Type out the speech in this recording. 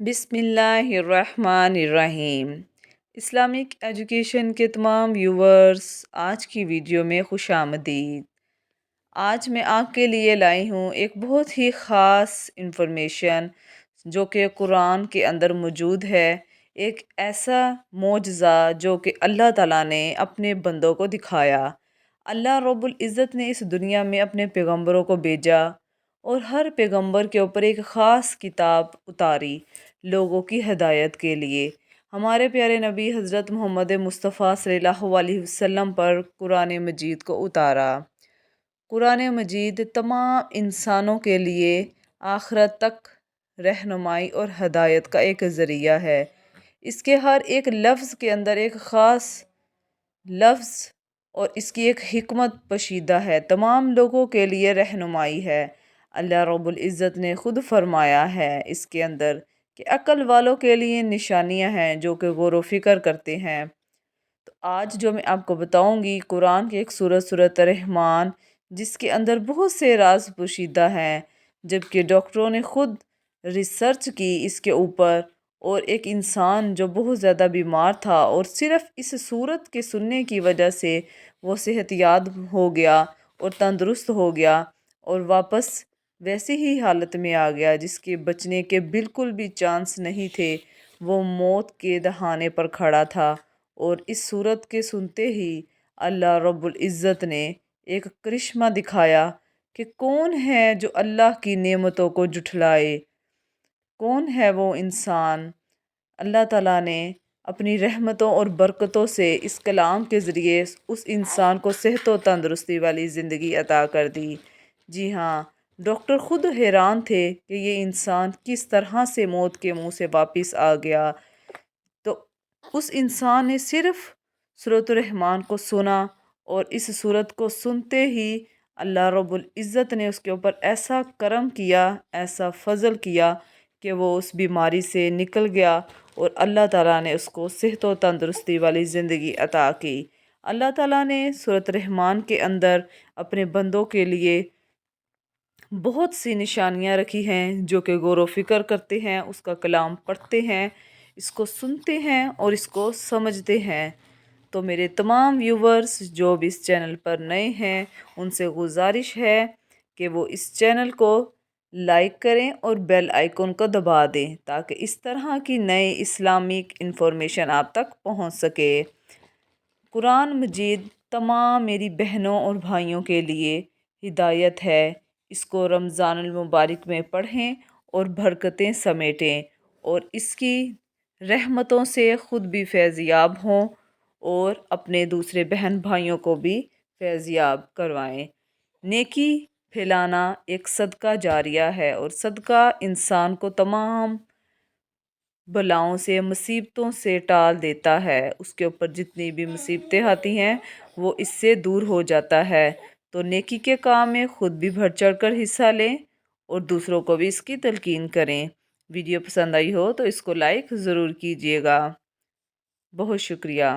بسم اللہ الرحمن الرحیم۔ اسلامک ایجوکیشن کے تمام ویورز، آج کی ویڈیو میں خوش آمدید۔ آج میں آپ کے لیے لائی ہوں ایک بہت ہی خاص انفارمیشن جو کہ قرآن کے اندر موجود ہے، ایک ایسا معجزہ جو کہ اللہ تعالیٰ نے اپنے بندوں کو دکھایا۔ اللہ رب العزت نے اس دنیا میں اپنے پیغمبروں کو بھیجا اور ہر پیغمبر کے اوپر ایک خاص کتاب اتاری لوگوں کی ہدایت کے لیے۔ ہمارے پیارے نبی حضرت محمد مصطفیٰ صلی اللہ علیہ وسلم پر قرآن مجید کو اتارا۔ قرآن مجید تمام انسانوں کے لیے آخرت تک رہنمائی اور ہدایت کا ایک ذریعہ ہے۔ اس کے ہر ایک لفظ کے اندر ایک خاص لفظ اور اس کی ایک حکمت پوشیدہ ہے، تمام لوگوں کے لیے رہنمائی ہے۔ اللہ رب العزت نے خود فرمایا ہے اس کے اندر کہ عقل والوں کے لیے نشانیاں ہیں جو کہ غور و فکر کرتے ہیں۔ تو آج جو میں آپ کو بتاؤں گی قرآن کی ایک سورت الرحمن، جس کے اندر بہت سے راز پوشیدہ ہیں، جبکہ ڈاکٹروں نے خود ریسرچ کی اس کے اوپر، اور ایک انسان جو بہت زیادہ بیمار تھا اور صرف اس سورت کے سننے کی وجہ سے وہ صحت یاب ہو گیا اور تندرست ہو گیا اور واپس ویسی ہی حالت میں آ گیا جس کے بچنے کے بالکل بھی چانس نہیں تھے، وہ موت کے دہانے پر کھڑا تھا۔ اور اس سورت کے سنتے ہی اللہ رب العزت نے ایک کرشمہ دکھایا کہ کون ہے جو اللہ کی نعمتوں کو جھٹلائے، کون ہے وہ انسان۔ اللہ تعالیٰ نے اپنی رحمتوں اور برکتوں سے اس کلام کے ذریعے اس انسان کو صحت و تندرستی والی زندگی عطا کر دی۔ جی ہاں، ڈاکٹر خود حیران تھے کہ یہ انسان کس طرح سے موت کے منہ سے واپس آ گیا۔ تو اس انسان نے صرف سورۃ الرحمن کو سنا، اور اس سورت کو سنتے ہی اللہ رب العزت نے اس کے اوپر ایسا کرم کیا، ایسا فضل کیا کہ وہ اس بیماری سے نکل گیا اور اللہ تعالیٰ نے اس کو صحت و تندرستی والی زندگی عطا کی۔ اللہ تعالیٰ نے سورۃ الرحمن کے اندر اپنے بندوں کے لیے بہت سی نشانیاں رکھی ہیں جو کہ غور و فکر کرتے ہیں، اس کا کلام پڑھتے ہیں، اس کو سنتے ہیں اور اس کو سمجھتے ہیں۔ تو میرے تمام ویورز جو بھی اس چینل پر نئے ہیں، ان سے گزارش ہے کہ وہ اس چینل کو لائک کریں اور بیل آئیکن کو دبا دیں تاکہ اس طرح کی نئے اسلامک انفارمیشن آپ تک پہنچ سکے۔ قرآن مجید تمام میری بہنوں اور بھائیوں کے لیے ہدایت ہے۔ اس کو رمضان المبارک میں پڑھیں اور برکتیں سمیٹیں اور اس کی رحمتوں سے خود بھی فیض یاب ہوں اور اپنے دوسرے بہن بھائیوں کو بھی فیض یاب کروائیں۔ نیکی پھیلانا ایک صدقہ جاریہ ہے، اور صدقہ انسان کو تمام بلاؤں سے، مصیبتوں سے ٹال دیتا ہے۔ اس کے اوپر جتنی بھی مصیبتیں آتی ہیں وہ اس سے دور ہو جاتا ہے۔ تو نیکی کے کام میں خود بھی بڑھ چڑھ کر حصہ لیں اور دوسروں کو بھی اس کی تلقین کریں۔ ویڈیو پسند آئی ہو تو اس کو لائک ضرور کیجیے گا۔ بہت شکریہ۔